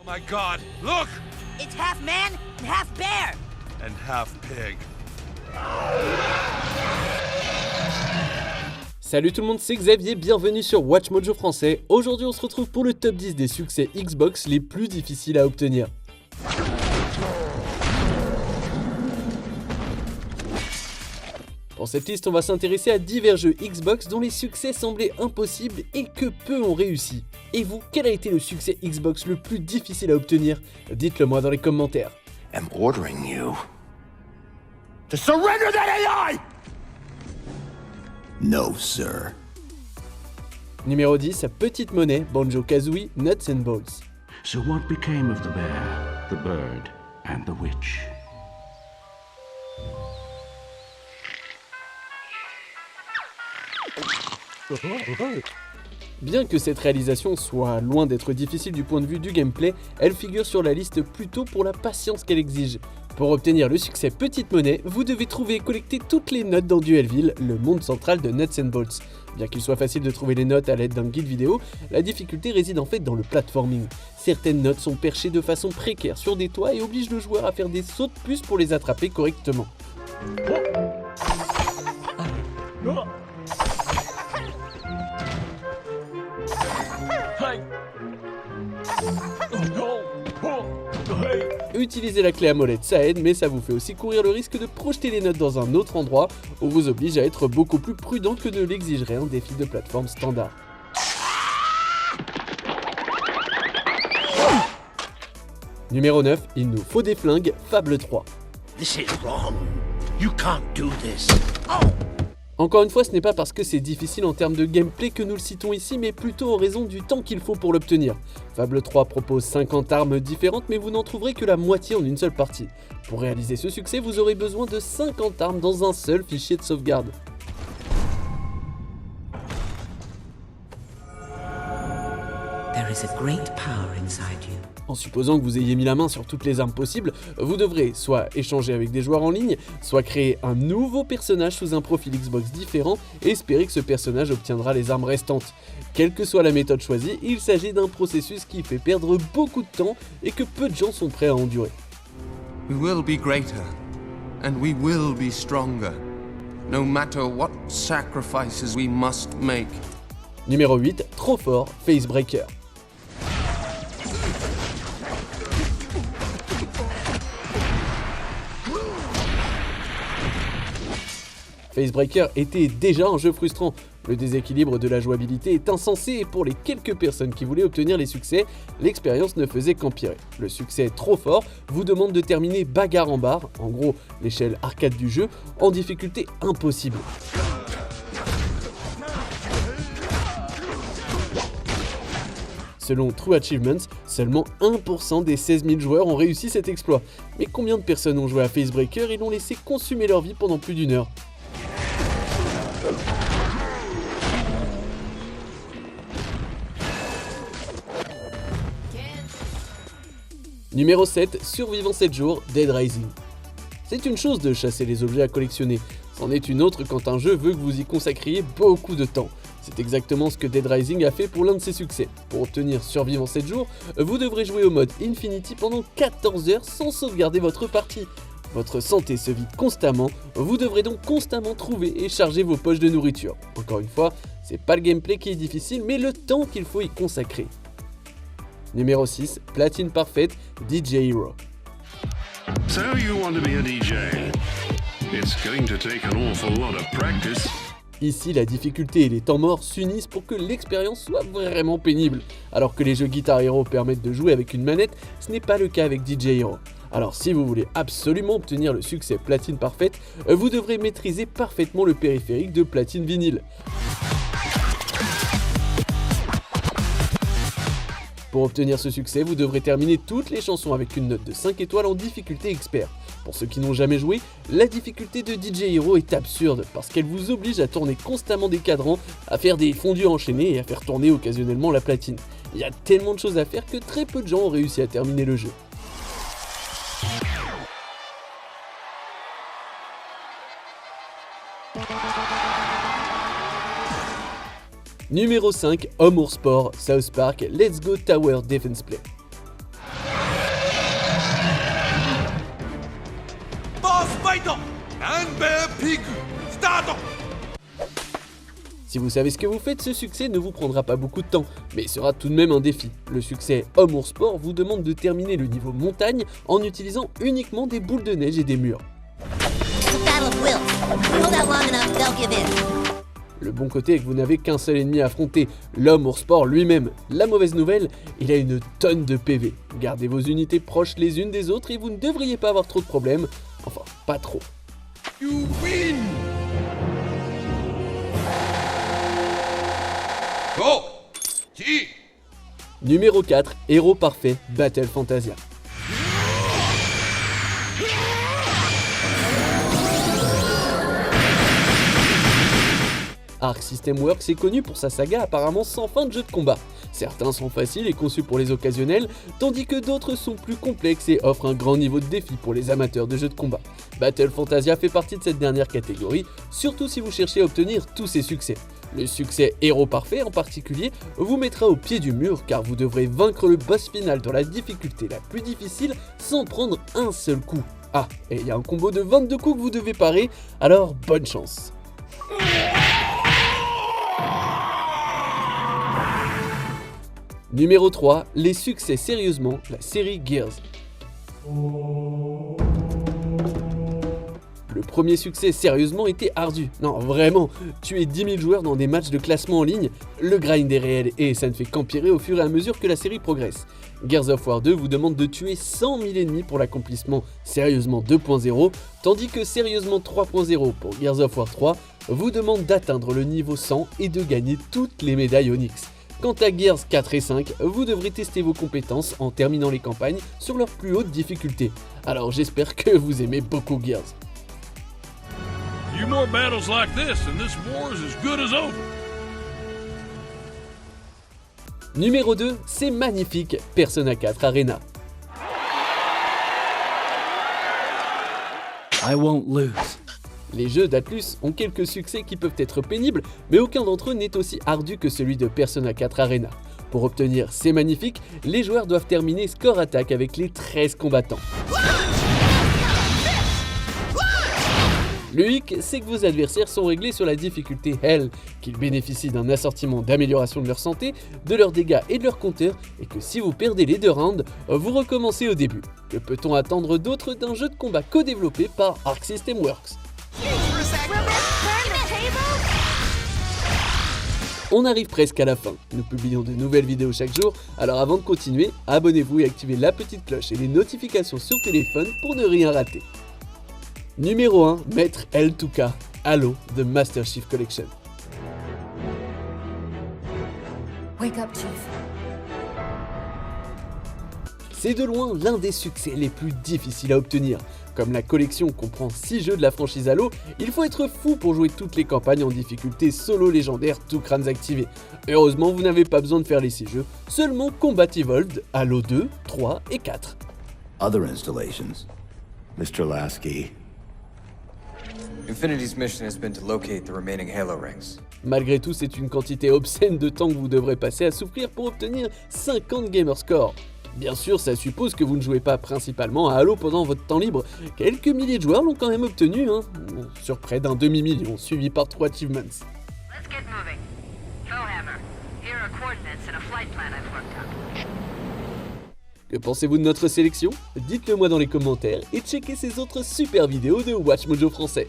my god, look! It's half man and half bear. And half pig. Salut tout le monde, c'est Xavier, bienvenue sur Watch Mojo français. Aujourd'hui on se retrouve pour le top 10 des succès Xbox les plus difficiles à obtenir. Dans cette liste, on va s'intéresser à divers jeux Xbox dont les succès semblaient impossibles et que peu ont réussi. Et vous, quel a été le succès Xbox le plus difficile à obtenir? Dites-le moi dans les commentaires. I'm ordering you to surrender that AI! No, sir. Numéro 10, Petite Monnaie, Banjo-Kazooie, Nuts and Bolts. So what became of the bear, the bird, and the witch? Bien que cette réalisation soit loin d'être difficile du point de vue du gameplay, elle figure sur la liste plutôt pour la patience qu'elle exige. Pour obtenir le succès Petite Monnaie, vous devez trouver et collecter toutes les notes dans Duelville, le monde central de Nuts and Bolts. Bien qu'il soit facile de trouver les notes à l'aide d'un guide vidéo, la difficulté réside en fait dans le platforming. Certaines notes sont perchées de façon précaire sur des toits et obligent le joueur à faire des sauts de puce pour les attraper correctement. Utiliser la clé à molette ça aide, mais ça vous fait aussi courir le risque de projeter les notes dans un autre endroit où vous oblige à être beaucoup plus prudent que ne l'exigerait un défi de plateforme standard. Numéro 9, il nous faut des flingues, Fable 3. This is wrong. You can't do this. Encore une fois, ce n'est pas parce que c'est difficile en termes de gameplay que nous le citons ici, mais plutôt en raison du temps qu'il faut pour l'obtenir. Fable 3 propose 50 armes différentes, mais vous n'en trouverez que la moitié en une seule partie. Pour réaliser ce succès, vous aurez besoin de 50 armes dans un seul fichier de sauvegarde. There is a great power inside you. En supposant que vous ayez mis la main sur toutes les armes possibles, vous devrez soit échanger avec des joueurs en ligne, soit créer un nouveau personnage sous un profil Xbox différent et espérer que ce personnage obtiendra les armes restantes. Quelle que soit la méthode choisie, il s'agit d'un processus qui fait perdre beaucoup de temps et que peu de gens sont prêts à endurer. We will be greater, and we will be stronger, no matter what sacrifices we must make. Numéro 8, trop fort, Facebreaker. Facebreaker était déjà un jeu frustrant. Le déséquilibre de la jouabilité est insensé et pour les quelques personnes qui voulaient obtenir les succès, l'expérience ne faisait qu'empirer. Le succès trop fort vous demande de terminer bagarre en barre, en gros l'échelle arcade du jeu, en difficulté impossible. Selon True Achievements, seulement 1% des 16 000 joueurs ont réussi cet exploit. Mais combien de personnes ont joué à Facebreaker et l'ont laissé consumer leur vie pendant plus d'une heure ? Numéro 7, Survivant 7 jours, Dead Rising. C'est une chose de chasser les objets à collectionner, c'en est une autre quand un jeu veut que vous y consacriez beaucoup de temps. C'est exactement ce que Dead Rising a fait pour l'un de ses succès. Pour obtenir Survivant 7 jours, vous devrez jouer au mode Infinity pendant 14 heures sans sauvegarder votre partie. Votre santé se vide constamment, vous devrez donc constamment trouver et charger vos poches de nourriture. Encore une fois, c'est pas le gameplay qui est difficile, mais le temps qu'il faut y consacrer. Numéro 6, Platine Parfaite, DJ Hero. So you want to be a DJ? It's going to take an awful lot of practice. Ici, la difficulté et les temps morts s'unissent pour que l'expérience soit vraiment pénible. Alors que les jeux Guitar Hero permettent de jouer avec une manette, ce n'est pas le cas avec DJ Hero. Alors si vous voulez absolument obtenir le succès Platine Parfaite, vous devrez maîtriser parfaitement le périphérique de platine vinyle. Pour obtenir ce succès, vous devrez terminer toutes les chansons avec une note de 5 étoiles en difficulté expert. Pour ceux qui n'ont jamais joué, la difficulté de DJ Hero est absurde parce qu'elle vous oblige à tourner constamment des cadrans, à faire des fondus enchaînés et à faire tourner occasionnellement la platine. Il y a tellement de choses à faire que très peu de gens ont réussi à terminer le jeu. Numéro 5, Homme au sport, South Park, Let's Go Tower Defense Play. fight! And bear pig! Start! Si vous savez ce que vous faites, ce succès ne vous prendra pas beaucoup de temps, mais sera tout de même un défi. Le succès Homme-Ours Sport vous demande de terminer le niveau montagne en utilisant uniquement des boules de neige et des murs. Le bon côté est que vous n'avez qu'un seul ennemi à affronter, l'Homme-Ours Sport lui-même. La mauvaise nouvelle, il a une tonne de PV. Gardez vos unités proches les unes des autres et vous ne devriez pas avoir trop de problèmes. Enfin, pas trop. You win! Go! Qui? Numéro 4, Héros Parfait, Battle Fantasia. Arc System Works est connu pour sa saga apparemment sans fin de jeux de combat. Certains sont faciles et conçus pour les occasionnels, tandis que d'autres sont plus complexes et offrent un grand niveau de défi pour les amateurs de jeux de combat. Battle Fantasia fait partie de cette dernière catégorie, surtout si vous cherchez à obtenir tous ces succès. Le succès Héros Parfait en particulier vous mettra au pied du mur car vous devrez vaincre le boss final dans la difficulté la plus difficile sans prendre un seul coup. Ah, et il y a un combo de 22 coups que vous devez parer, alors bonne chance. Numéro 3, les succès sérieusement, la série Gears. Le premier succès sérieusement était ardu. Non, vraiment, tuer 10 000 joueurs dans des matchs de classement en ligne, le grind est réel et ça ne fait qu'empirer au fur et à mesure que la série progresse. Gears of War 2 vous demande de tuer 100 000 ennemis pour l'accomplissement Sérieusement 2.0, tandis que Sérieusement 3.0 pour Gears of War 3 vous demande d'atteindre le niveau 100 et de gagner toutes les médailles Onyx. Quant à Gears 4 et 5, vous devrez tester vos compétences en terminant les campagnes sur leur plus haute difficulté. Alors j'espère que vous aimez beaucoup Gears. Few more battles like this, and this war is as good as over. Numéro 2, c'est magnifique, Persona 4 Arena. I won't lose. Les jeux d'Atlus ont quelques succès qui peuvent être pénibles, mais aucun d'entre eux n'est aussi ardu que celui de Persona 4 Arena. Pour obtenir C'est magnifique, les joueurs doivent terminer score attaque avec les 13 combattants. Le hic, c'est que vos adversaires sont réglés sur la difficulté Hell, qu'ils bénéficient d'un assortiment d'amélioration de leur santé, de leurs dégâts et de leur compteur, et que si vous perdez les 2 rounds, vous recommencez au début. Que peut-on attendre d'autre d'un jeu de combat co-développé par Arc System Works ? On arrive presque à la fin, nous publions de nouvelles vidéos chaque jour, alors avant de continuer, abonnez-vous et activez la petite cloche et les notifications sur téléphone pour ne rien rater. Numéro 1, Maître L2K, Halo The Master Chief Collection. Wake up, Chief. C'est de loin l'un des succès les plus difficiles à obtenir. Comme la collection comprend 6 jeux de la franchise Halo, il faut être fou pour jouer toutes les campagnes en difficulté solo légendaire tout crânes activés. Heureusement, vous n'avez pas besoin de faire les 6 jeux, seulement Combat Evolved, Halo 2, 3 et 4. Other installations. Mr. Lasky. Infinity's mission has been to locate the remaining Halo rings. Malgré tout, c'est une quantité obscène de temps que vous devrez passer à souffrir pour obtenir 50 gamer score. Bien sûr, ça suppose que vous ne jouez pas principalement à Halo pendant votre temps libre. Quelques milliers de joueurs l'ont quand même obtenu, sur près d'un demi-million, suivi par 3 achievements. Let's get moving. Foehammer, here are coordinates and a flight plan I've worked out. Que pensez-vous de notre sélection ? Dites-le moi dans les commentaires et checkez ces autres super vidéos de Watch Mojo français.